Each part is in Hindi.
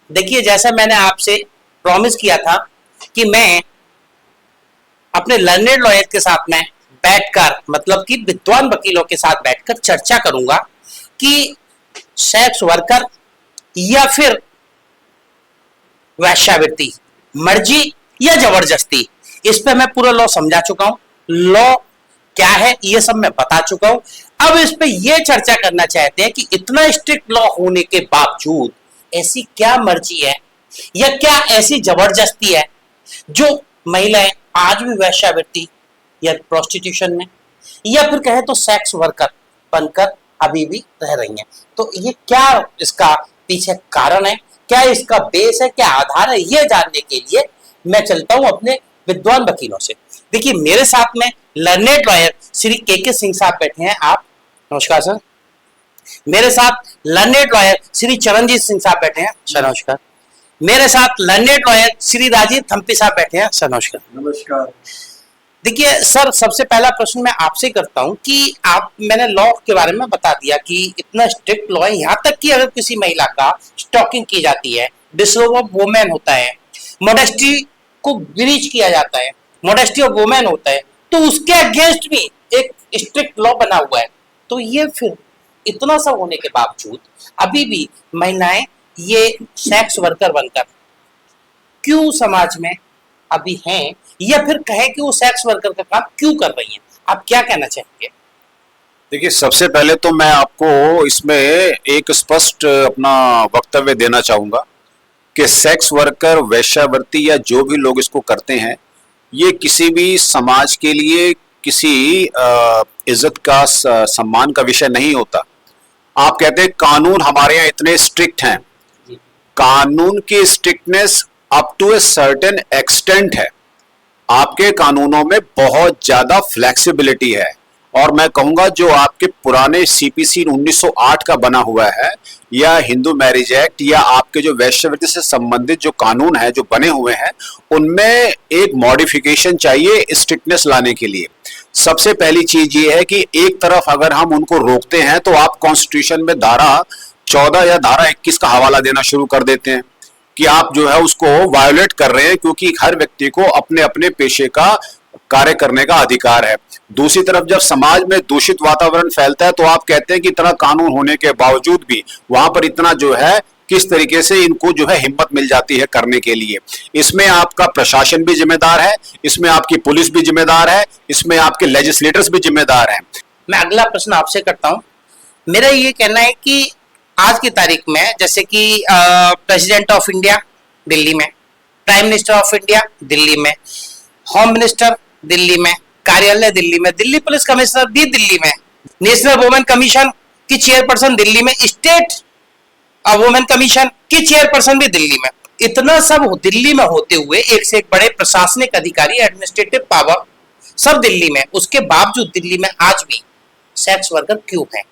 देखिए, जैसा मैंने आपसे प्रॉमिस किया था कि मैं अपने लर्नेड लॉयर के साथ में बैठकर, मतलब कि विद्वान वकीलों के साथ बैठकर चर्चा करूंगा कि सेक्स वर्कर या फिर वैश्यावृत्ति, मर्जी या जबरदस्ती, इस पे मैं पूरा लॉ समझा चुका हूं। लॉ क्या है ये सब मैं बता चुका हूं। अब इस पे ये चर्चा करना चाहते हैं कि इतना स्ट्रिक्ट लॉ होने के बावजूद ऐसी क्या मर्जी है या क्या ऐसी जबरदस्ती है जो महिलाएं आज भी वैश्यावृत्ति या प्रोस्टिट्यूशन में या फिर कहे तो सेक्स वर्कर बनकर अभी भी रह रही हैं। तो ये क्या इसका पीछे कारण है, क्या इसका बेस है, क्या आधार है, ये जानने के लिए मैं चलता हूं अपने विद्वान वकीलों से। देखिए, मेरे साथ में लर्नेड लॉयर श्री के सिंह साहब बैठे हैं। आप नमस्कार सर। मेरे साथ लर्नेड लॉयर श्री चरणजीत सिंह साहब बैठे हैं। सर नमस्कार। मेरे साथ लर्नेड लॉयर श्री राजीव थम्पी साहब बैठे हैं। सर नमस्कार। नमस्कार। देखिए सर, सबसे पहला प्रश्न मैं आपसे करता हूं कि मैंने लॉ के बारे में बता दिया कि इतना स्ट्रिक्ट लॉ है, यहां तक कि अगर किसी महिला का स्टॉकिंग की जाती है, डिसरोव ऑफ वुमेन होता है, मोडेस्टी को ब्रीच किया जाता है, मोडेस्टी ऑफ वुमेन होता है, तो उसके अगेंस्ट भी एक स्ट्रिक्ट लॉ बना हुआ है। तो ये फिर इतना सब होने के बावजूद अभी भी महिलाएं ये सेक्स वर्कर बनकर क्यों समाज में अभी हैं, या फिर कहें कि वो सेक्स वर्कर का काम क्यों कर रही हैं? आप क्या कहना चाहेंगे? देखिए, सबसे पहले तो मैं आपको इसमें एक स्पष्ट अपना वक्तव्य देना चाहूंगा कि सेक्स वर्कर, वेश्यावृत्ति या जो भी लोग इसको करते हैं, ये किसी भी समाज के लिए किसी इज्जत का, सम्मान का विषय नहीं होता। आप कहते हैं कानून हमारे यहाँ इतने स्ट्रिक्ट हैं, कानून की strictness up to a certain extent है। आपके कानूनों में बहुत ज्यादा फ्लेक्सिबिलिटी है, और मैं कहूंगा जो आपके पुराने सीपीसी 1908 का बना हुआ है या हिंदू मैरिज एक्ट या आपके जो वैश्यावृत्ति से संबंधित जो कानून है जो बने हुए हैं, उनमें एक मॉडिफिकेशन चाहिए स्ट्रिक्टनेस लाने के लिए। सबसे पहली चीज ये है कि एक तरफ अगर हम उनको रोकते हैं तो आप कॉन्स्टिट्यूशन में धारा 14 या धारा 21 का हवाला देना शुरू कर देते हैं कि आप जो है उसको वायोलेट कर रहे हैं, क्योंकि हर व्यक्ति को अपने अपने पेशे का कार्य करने का अधिकार है। दूसरी तरफ जब समाज में दूषित वातावरण फैलता है तो आप कहते हैं कि इतना कानून होने के बावजूद भी वहां पर इतना जो है किस तरीके से इनको जो है हिम्मत मिल जाती है करने के लिए। इसमें आपका प्रशासन भी जिम्मेदार है, इसमें आपकी पुलिस भी जिम्मेदार है, इसमें आपके लेजिस्लेटर्स भी जिम्मेदार हैं। मैं अगला प्रश्न आपसे करता हूं। मेरा ये कहना है कि आज की तारीख में जैसे कि प्रेसिडेंट ऑफ इंडिया दिल्ली में, prime minister of India Delhi में, होम मिनिस्टर दिल्ली में, कार्यालय दिल्ली में, दिल्ली पुलिस कमिश्नर भी दिल्ली में, नेशनल वुमेन कमीशन की चेयरपर्सन दिल्ली में, स्टेट वुमेन कमीशन की चेयरपर्सन भी दिल्ली में, इतना सब दिल्ली में होते हुए एक से एक बड़े प्रशासनिक अधिकारी, एडमिनिस्ट्रेटिव पावर सब दिल्ली में, उसके बावजूद दिल्ली में आज भी सेक्स वर्कर क्यों है?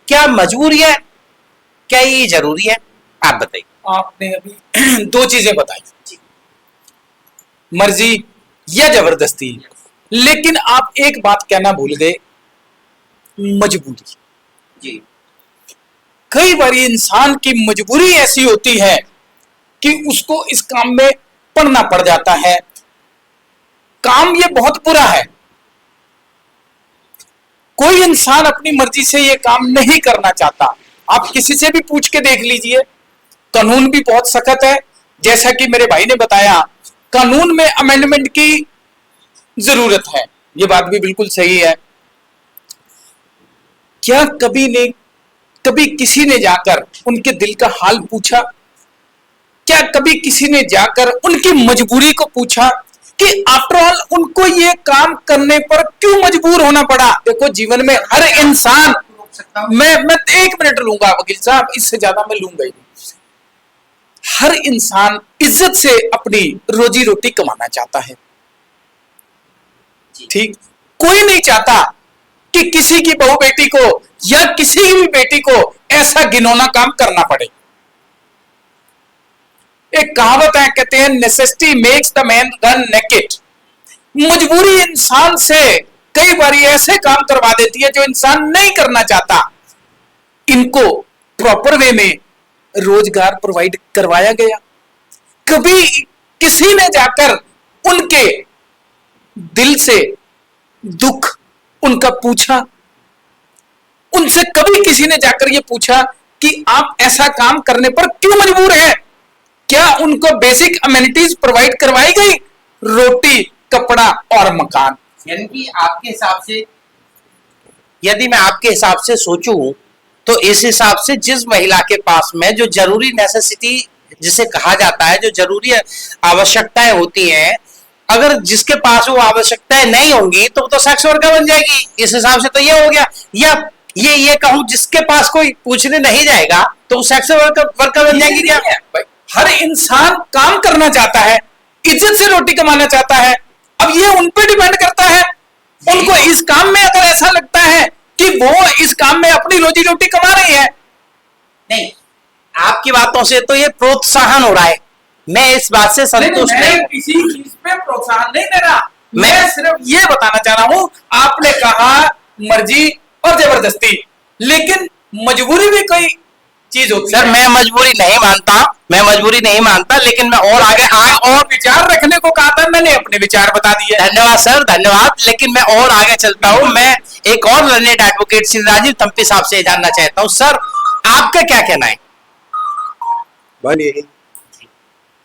क्या मजबूरी है, क्या ये जरूरी है? आप बताइए। आपने अभी दो चीजें बताई, मर्जी या जबरदस्ती, लेकिन आप एक बात कहना भूल गए, मजबूरी। जी। कई बार इंसान की मजबूरी ऐसी होती है कि उसको इस काम में पड़ना पड़ जाता है। काम ये बहुत बुरा है, कोई इंसान अपनी मर्जी से ये काम नहीं करना चाहता। आप किसी से भी पूछ के देख लीजिए, कानून भी बहुत सख्त है। जैसा कि मेरे भाई ने बताया, कानून में अमेंडमेंट की जरूरत है, ये बात भी बिल्कुल सही है। क्या कभी किसी ने जाकर उनके दिल का हाल पूछा? क्या कभी किसी ने जाकर उनकी मजबूरी को पूछा कि आफ्टर ऑल उनको ये काम करने पर क्यों मजबूर होना पड़ा? देखो, जीवन में हर इंसान, मैं 1 मिनट लूंगा वकील साहब, इससे ज्यादा मैं लूंगा ही नहीं। हर इंसान इज्जत से अपनी रोजी रोटी कमाना चाहता है, ठीक? कोई नहीं चाहता कि किसी की बहू बेटी को या किसी की भी बेटी को ऐसा घिनौना काम करना पड़े। एक कहावत है, कहते हैं necessity makes the man run naked. मजबूरी इंसान से कई बार ऐसे काम करवा देती है जो इंसान नहीं करना चाहता। इनको प्रॉपर वे में रोजगार प्रोवाइड करवाया गया? कभी किसी ने जाकर उनके दिल से दुख उनका पूछा? उनसे कभी किसी ने जाकर ये पूछा कि आप ऐसा काम करने पर क्यों मजबूर हैं? क्या उनको बेसिक अमेनिटीज प्रोवाइड करवाई गई? रोटी, कपड़ा और मकान। यानी कि आपके हिसाब से, यदि मैं आपके हिसाब से सोचूं तो इस हिसाब से जिस महिला के पास में जो जरूरी नेसेसिटी जिसे कहा जाता है, जो जरूरी आवश्यकताएं होती हैं, अगर जिसके पास वो आवश्यकताएं नहीं होंगी तो वो तो सेक्स वर्कर बन जाएगी। इस हिसाब से तो ये हो गया। या ये कहूं जिसके पास कोई पूछने नहीं जाएगा तो वो सेक्स वर्कर बन जाएगी क्या? हर इंसान काम करना चाहता है, इज्जत से रोटी कमाना चाहता है। अब ये उन पे डिपेंड करता है। उनको इस काम में अगर ऐसा लगता है कि वो इस काम में अपनी रोजी रोटी कमा रही है, नहीं, आपकी बातों से तो ये प्रोत्साहन हो रहा है। मैं इस बात से संतुष्ट नहीं हूं। किसी चीज पे प्रोत्साहन नहीं दे रहा। मैं सिर्फ ये बताना चाह रहा हूं, आपने कहा मर्जी और जबरदस्ती, लेकिन मजबूरी भी कोई चीज होती सर, है। मैं मजबूरी नहीं मानता, लेकिन मैं और आगे और विचार रखने को कहा था, मैंने अपने विचार बता दिए। धन्यवाद सर, धन्यवाद। लेकिन मैं और आगे चलता हूं। मैं एक और लर्नेड एडवोकेट श्री राजीव थम्पी साहब से जानना चाहता हूं। सर, आपका क्या कहना है? बन यही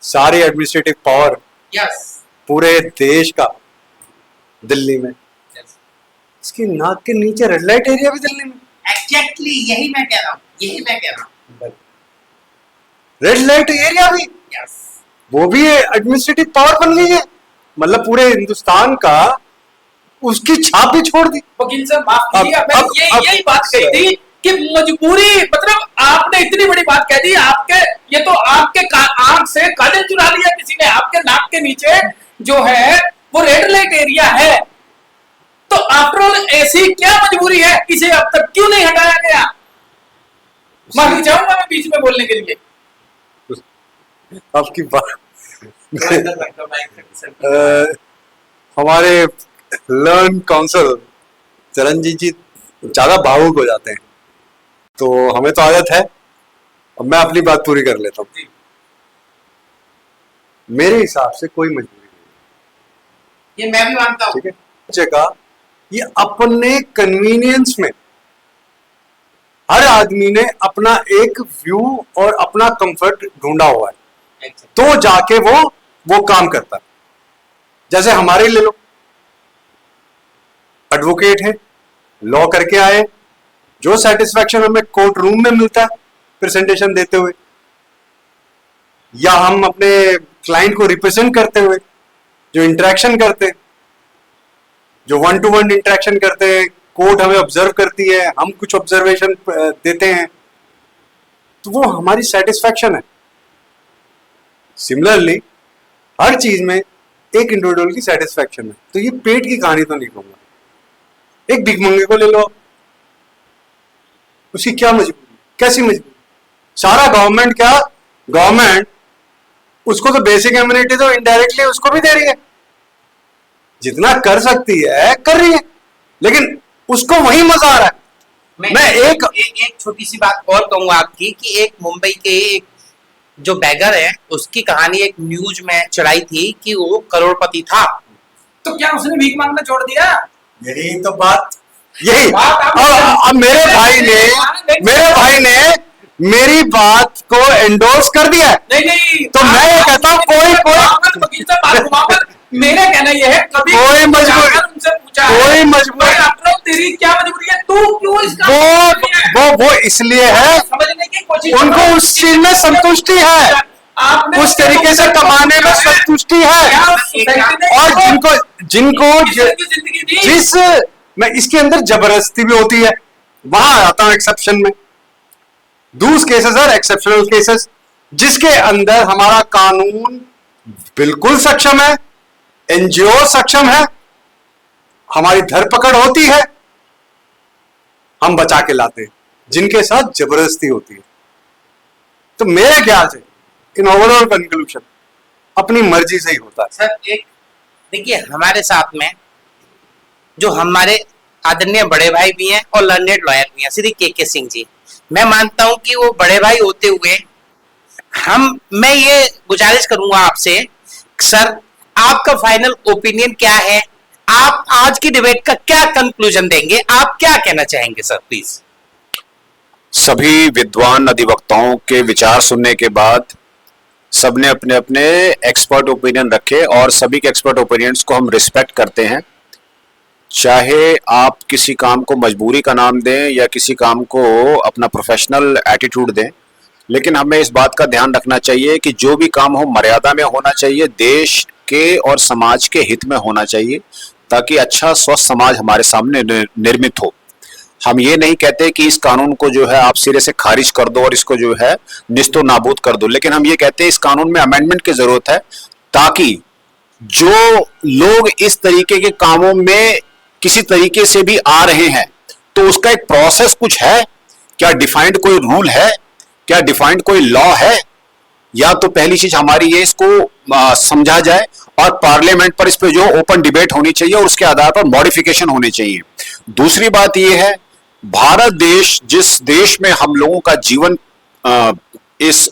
सारी एडमिनिस्ट्रेटिव पावर यस, पूरे देश का दिल्ली में, इसकी नाक के नीचे रेड लाइट एरिया भी दिल्ली में। एग्जैक्टली यही मैं कह रहा हूं। रेड लाइट एरिया भी, यस, वो भी एडमिनिस्ट्रेटिव पावर बन गई है। मतलब पूरे हिंदुस्तान का उसकी छाप भी छोड़ दी। वकील साहब माफ कीजिए, अब- मैंने अब- यही बात कही थी कि मजबूरी, मतलब आपने इतनी बड़ी बात कह दी। आपके ये तो आपके आंख से काजल चुरा लिया किसी ने। आपके नाक के नीचे जो है वो रेड लाइट एरिया है। तो आफ्टर ऑल ऐसी क्या मजबूरी है, इसे अब तक क्यों नहीं हटाया गया? माफी चाहूंगा मैं बीच में बोलने के लिए। आपकी बात हमारे लर्न काउंसिल चरणजीत जी ज्यादा भावुक हो जाते हैं, तो हमें तो आदत है। अब मैं अपनी बात पूरी कर लेता हूँ। मेरे हिसाब से कोई मजबूरी नहीं, ये मैं भी मानता हूं। ठीक है। जगह ये अपने कन्वीनियंस में हर आदमी ने अपना एक व्यू और अपना कंफर्ट ढूंढा हुआ है, तो जाके वो काम करता है। जैसे हमारे ले लो, एडवोकेट है, लॉ करके आए, जो सेटिस्फैक्शन हमें कोर्ट रूम में मिलता है प्रेजेंटेशन देते हुए, या हम अपने क्लाइंट को रिप्रेजेंट करते हुए जो इंटरेक्शन करते हैं, जो 1-to-1 इंटरेक्शन करते हैं, कोर्ट हमें ऑब्जर्व करती है, हम कुछ ऑब्जर्वेशन देते हैं, तो वो हमारी सेटिस्फैक्शन है। सिमिलरली हर चीज में एक इंडिविजुअल की सेटिस्फैक्शन है। तो ये पेट की कहानी तो नहीं कहूंगा। एक भिखमंगे को ले लो, उसकी क्या मजबूरी, कैसी मजबूरी? सारा गवर्नमेंट उसको तो बेसिक एमिनिटी तो इनडायरेक्टली उसको भी दे रही है, जितना कर सकती है कर रही है, लेकिन उसको वही मजा आ रहा है। मैं एक छोटी सी बात और कहूंगा आपकी कि एक मुंबई के एक जो बैगर है उसकी कहानी एक न्यूज में चढ़ाई थी कि वो करोड़पति था। तो क्या उसने भीख मांगना छोड़ दिया? यही तो बात, यही बात अब मेरे भाई ने मेरी बात को एंडोर्स कर दिया है। नहीं, तो मैं ये कहता हूँ कोई मेरा कहना यह है, कभी कोई मजबूरी, उनसे पूछा कोई मजबूरी, तेरी क्या मजबूरी है, तू क्यों इसका वो इसलिए है, समझने की कोशिश उनको उस चीज में संतुष्टि है, आपने उस तरीके से कमाने में संतुष्टि है। और जिनको जिंदगी दी। जिस मैं इसके अंदर जबरदस्ती भी होती है, वहां आता हूं एक्सेप्शन में। दूस केसेस आर एक्सेप्शनल केसेस, जिसके अंदर हमारा कानून बिल्कुल सक्षम है, एनजीओ सक्षम है, हमारी धरपकड़ होती है, हम बचा के लाते हैं। जिनके साथ जबरदस्ती होती है, तो मेरे ख्याल से इन ओवरऑल कंक्लूजन अपनी मर्जी से ही होता है। सर, एक देखिए, हमारे साथ में जो हमारे आदरणीय बड़े भाई भी हैं और लर्नेड लॉयर भी हैं, श्री के सिंह जी। मैं मानता हूं कि वो बड़े भाई होते हुए मैं ये गुजारिश करूंगा आपसे, सर आपका फाइनल ओपिनियन क्या है? आप आज की डिबेट का क्या कंक्लूजन देंगे? आप क्या कहना चाहेंगे सर, प्लीज? सभी विद्वान अधिवक्ताओं के विचार सुनने के बाद सबने अपने अपने एक्सपर्ट ओपिनियन रखे और सभी के एक्सपर्ट ओपिनियंस को हम रिस्पेक्ट करते हैं। चाहे आप किसी काम को मजबूरी का नाम दें या किसी काम को अपना प्रोफेशनल एटीट्यूड दें, लेकिन हमें इस बात का ध्यान रखना चाहिए कि जो भी काम हो मर्यादा में होना चाहिए, देश के और समाज के हित में होना चाहिए, ताकि अच्छा स्वस्थ समाज हमारे सामने निर्मित हो। हम ये नहीं कहते कि इस कानून को जो है आप सिरे से खारिज कर दो और इसको जो है निस्तो नाबूद कर दो, लेकिन हम ये कहते हैं इस कानून में अमेंडमेंट की जरूरत है, ताकि जो लोग इस तरीके के कामों में किसी तरीके से भी आ रहे हैं तो उसका एक प्रोसेस कुछ है क्या? डिफाइंड कोई रूल है क्या? डिफाइंड कोई लॉ है? या तो पहली चीज हमारी ये इसको समझा जाए और पार्लियामेंट पर इस पे जो ओपन डिबेट होनी चाहिए और उसके आधार पर मॉडिफिकेशन होनी चाहिए। दूसरी बात ये है, भारत देश जिस देश में हम लोगों का जीवन इस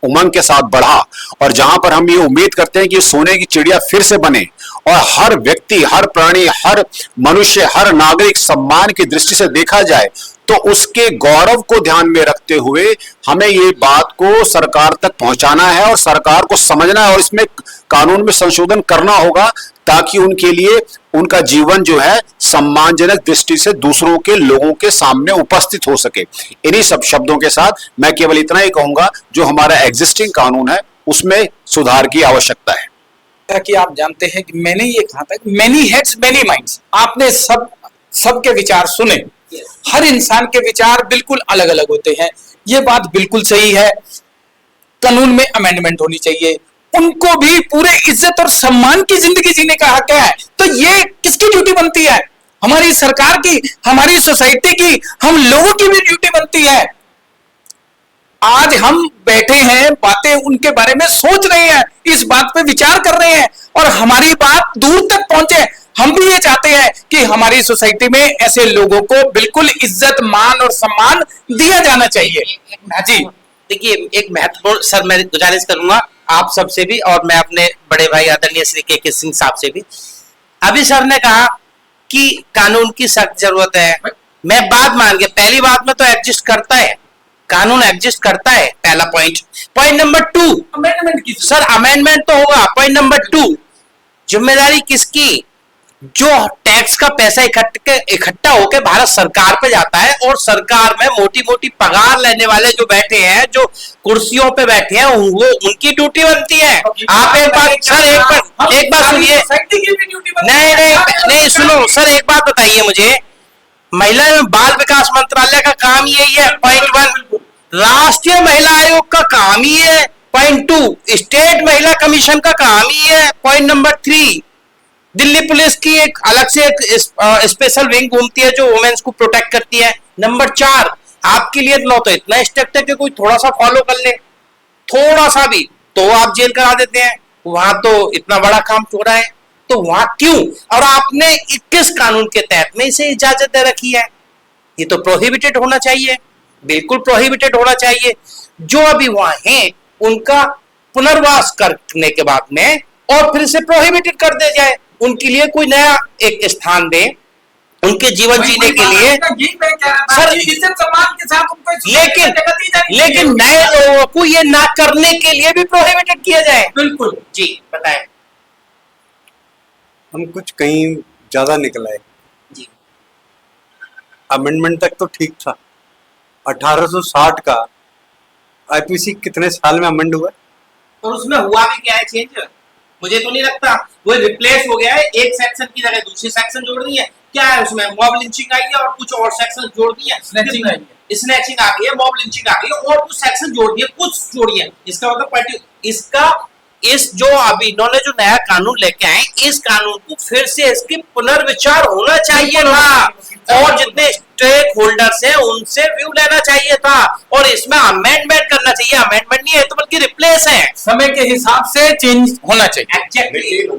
उमंग के साथ बढ़ा और जहां पर हम ये उम्मीद करते हैं कि सोने की चिड़िया फिर से बने और हर व्यक्ति, हर प्राणी, हर मनुष्य, हर नागरिक सम्मान की दृष्टि से देखा जाए, तो उसके गौरव को ध्यान में रखते हुए हमें ये बात को सरकार तक पहुंचाना है और सरकार को समझना है और इसमें कानून में संशोधन करना होगा, ताकि उनके लिए उनका जीवन जो है सम्मानजनक दृष्टि से दूसरों के लोगों के सामने उपस्थित हो सके। इन्हीं सब शब्दों के साथ मैं केवल इतना ही कहूंगा, जो हमारा एग्जिस्टिंग कानून है उसमें सुधार की आवश्यकता है। कि आप जानते हैं कि मैंने ये कहा था कि मेनी हेड्स मेनी माइंड्स। आपने सबके विचार सुने। हर इंसान के विचार बिल्कुल अलग अलग होते हैं, ये बात बिल्कुल सही है। कानून में अमेंडमेंट होनी चाहिए, उनको भी पूरे इज्जत और सम्मान की जिंदगी जीने का हक है। तो ये किसकी ड्यूटी बनती है? हमारी सरकार की, हमारी सोसाइटी की, हम लोगों की भी ड्यूटी बनती है। आज हम बैठे हैं, बातें उनके बारे में सोच रहे हैं, इस बात पे विचार कर रहे हैं और हमारी बात दूर तक पहुंचे। हम भी ये चाहते हैं कि हमारी सोसाइटी में ऐसे लोगों को बिल्कुल इज्जत, मान और सम्मान दिया जाना चाहिए। जी देखिए, एक महत्वपूर्ण सर मैं गुजारिश करूंगा आप सबसे भी और मैं अपने बड़े भाई आदरणीय श्री के सिंह साहब से भी। अभी सर ने कहा कि कानून की सख्त जरूरत है। मैं बात मान के, पहली बात में तो एग्जिस्ट करता है, कानून एग्जिस्ट करता है, पहला पॉइंट। पॉइंट नंबर 2, अमेंडमेंट की सर, अमेंडमेंट तो होगा। पॉइंट नंबर 2, जिम्मेदारी किसकी? जो टैक्स का पैसा इकट्ठा होकर भारत सरकार पे जाता है और सरकार में मोटी मोटी पगार लेने वाले जो बैठे हैं, जो कुर्सियों पे बैठे हैं, वो उनकी ड्यूटी बनती है। आप एक बात सर, एक बात सुनिए। नहीं सुनो सर, एक बात बताइए मुझे, महिला एवं बाल विकास मंत्रालय का काम यही है। पॉइंट 1, राष्ट्रीय महिला आयोग का काम ही है। पॉइंट 2, स्टेट महिला कमीशन का काम ही है। पॉइंट नंबर 3, दिल्ली पुलिस की एक अलग से एक स्पेशल विंग घूमती है जो वुमेन्स को प्रोटेक्ट करती है। नंबर 4, आपके लिए लॉ तो इतना स्ट्रिक्ट है कि कोई थोड़ा सा फॉलो कर ले, थोड़ा सा भी, तो आप जेल करा देते हैं। वहां तो इतना बड़ा काम हो रहा है, तो वहां क्यों? और आपने किस कानून के तहत में इसे इजाजत दे रखी है? ये तो प्रोहिबिटेड होना चाहिए, बिल्कुल प्रोहिबिटेड होना चाहिए। जो अभी वहां हैं उनका पुनर्वास करने के बाद में और फिर से प्रोहिबिटेड कर दिया जाए, उनके लिए कोई नया एक स्थान दे, उनके जीवन जीने के लिए सर, सम्मान के साथ उनको। लेकिन नए लोगों को ये ना करने के लिए भी प्रोहिबिटेड किया जाए। बिल्कुल जी, बताएं। हम कुछ कहीं ज्यादा निकल आए जी। अमेंडमेंट तक तो ठीक था। 1860 का आईपीसी कितने साल में अमेंड हुआ? और उसमें हुआ भी क्या है चेंज? मुझे तो नहीं लगता। वो रिप्लेस हो गया है, एक सेक्शन की जगह दूसरी सेक्शन जोड़ दी है। क्या है उसमें? मॉब लिंचिंग आई है और कुछ और सेक्शन जोड़ दिए। स्नैचिंग आई है, स्नैचिंग आ गई है, मॉब लिंचिंग आ गई है और कुछ सेक्शन जोड़ दिए, कुछ जोड़िए। इसका मतलब इस जो अभी इन्होंने जो नया कानून लेके आए, इस कानून को फिर से इसकी पुनर्विचार होना चाहिए था और जितने स्टेक होल्डर्स हैं उनसे व्यू लेना चाहिए था और इसमें अमेंडमेंट करना चाहिए। अमेंडमेंट नहीं है तो बल्कि रिप्लेस है, समय के हिसाब से चेंज होना चाहिए। एग्जैक्टली।